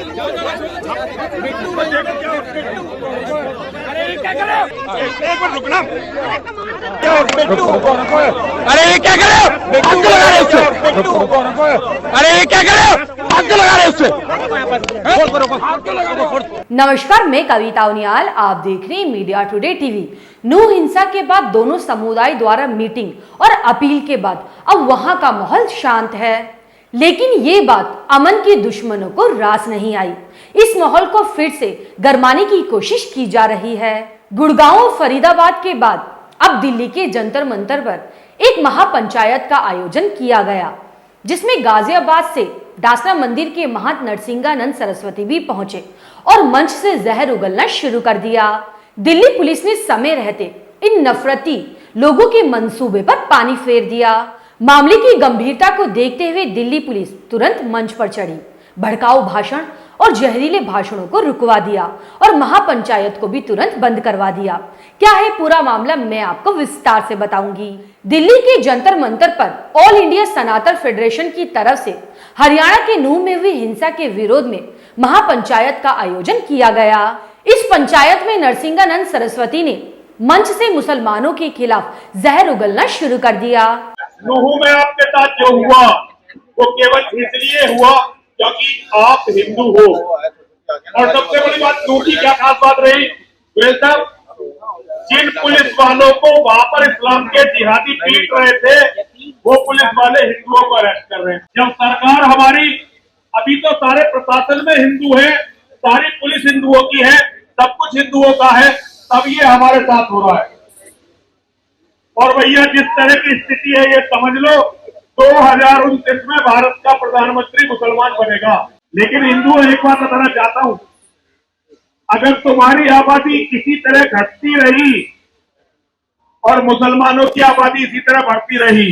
क्या कर रहे हो? एक बार रुकना। अरे ये क्या कर रहे हो? आग लगा रहे हो उससे। अरे ये क्या कर रहे हो? आग लगा रहे हो उससे। नमस्कार, मैं कविता उनियाल, आप देख रहे हैं मीडिया टुडे टीवी। नू हिंसा के बाद दोनों समुदाय द्वारा मीटिंग और अपील के बाद अब वहां का माहौल शांत है, लेकिन ये बात अमन के दुश्मनों को रास नहीं आई। इस माहौल को फिर से गरमाने की कोशिश की जा रही है। गुड़गांव और फरीदाबाद के बाद अब दिल्ली के जंतर मंतर पर एक महापंचायत का आयोजन किया गया, जिसमें गाजियाबाद से दासना मंदिर के महंत नरसिंहानंद सरस्वती भी पहुंचे और मंच से जहर उगलना शुरू कर दिया। दिल्ली पुलिस ने समय रहते इन नफरती लोगों के मंसूबे पर पानी फेर दिया। मामले की गंभीरता को देखते हुए दिल्ली पुलिस तुरंत मंच पर चढ़ी, भड़काऊ भाषण और जहरीले भाषणों को रुकवा दिया और महापंचायत को भी तुरंत बंद करवा दिया। क्या है पूरा मामला, मैं आपको विस्तार से बताऊंगी। दिल्ली के जंतर मंतर पर ऑल इंडिया सनातन फेडरेशन की तरफ से हरियाणा के नूंह में हुई हिंसा के विरोध में महापंचायत का आयोजन किया गया। इस पंचायत में नरसिंहानंद सरस्वती ने मंच से मुसलमानों के खिलाफ जहर उगलना शुरू कर दिया। नूह में आपके साथ जो हुआ वो केवल इसलिए हुआ क्योंकि आप हिंदू हो। और सबसे बड़ी बात नूह की क्या खास बात रही साहब, जिन पुलिस वालों को वहां पर इस्लाम के जिहादी पीट रहे थे वो पुलिस वाले हिंदुओं को अरेस्ट कर रहे हैं। जब सरकार हमारी, अभी तो सारे प्रशासन में हिंदू है, सारी पुलिस हिंदुओं की है, सब कुछ हिंदुओं का है, तब ये हमारे साथ हो रहा है। और भैया जिस तरह की स्थिति है ये समझ लो 2029 में भारत का प्रधानमंत्री मुसलमान बनेगा। लेकिन हिंदू एक बात बताना चाहता हूं, अगर तुम्हारी आबादी इसी तरह घटती रही और मुसलमानों की आबादी इसी तरह बढ़ती रही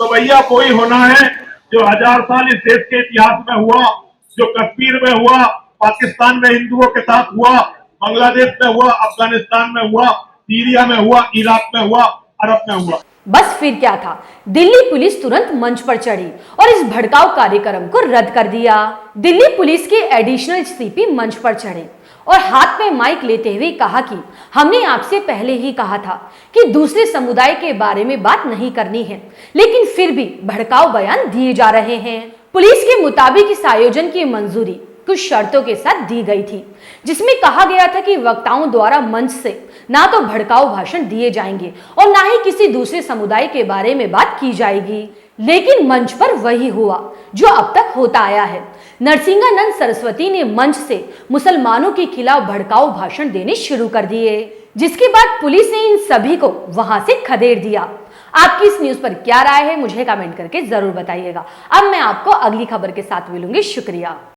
तो भैया वही होना है जो 1000 साल इस देश के इतिहास में हुआ, जो कश्मीर में हुआ, पाकिस्तान में हिंदुओं के साथ हुआ, बांग्लादेश में हुआ, अफगानिस्तान में हुआ, सीरिया में हुआ, इराक में हुआ, अरब में हुआ। बस फिर क्या था, दिल्ली पुलिस तुरंत मंच पर चढ़ी और इस भड़काऊ कार्यक्रम को रद्द कर दिया। दिल्ली पुलिस के एडिशनल सीपी मंच पर चढ़े और हाथ में माइक लेते हुए कहा कि हमने आपसे पहले ही कहा था कि दूसरे समुदाय के बारे में बात नहीं करनी है, लेकिन फिर भी भड़काऊ बयान दिए जा रहे हैं। पुलिस के मुताबिक इस आयोजन की मंजूरी कुछ शर्तों के साथ दी गई थी, जिसमें कहा गया था कि वक्ताओं द्वारा मंच से ना तो भड़काऊ भाषण दिए जाएंगे और ना ही किसी दूसरे समुदाय के बारे में बात की जाएगी। लेकिन मंच पर वही हुआ जो अब तक होता आया है। नरसिंहानंद सरस्वती ने मंच से मुसलमानों के खिलाफ भड़काऊ भाषण देने शुरू कर दिए, जिसके बाद पुलिस ने इन सभी को वहां से खदेड़ दिया। आपकी इस न्यूज पर क्या राय है, मुझे कमेंट करके जरूर बताइएगा। अब मैं आपको अगली खबर के साथ मिलूंगी। शुक्रिया।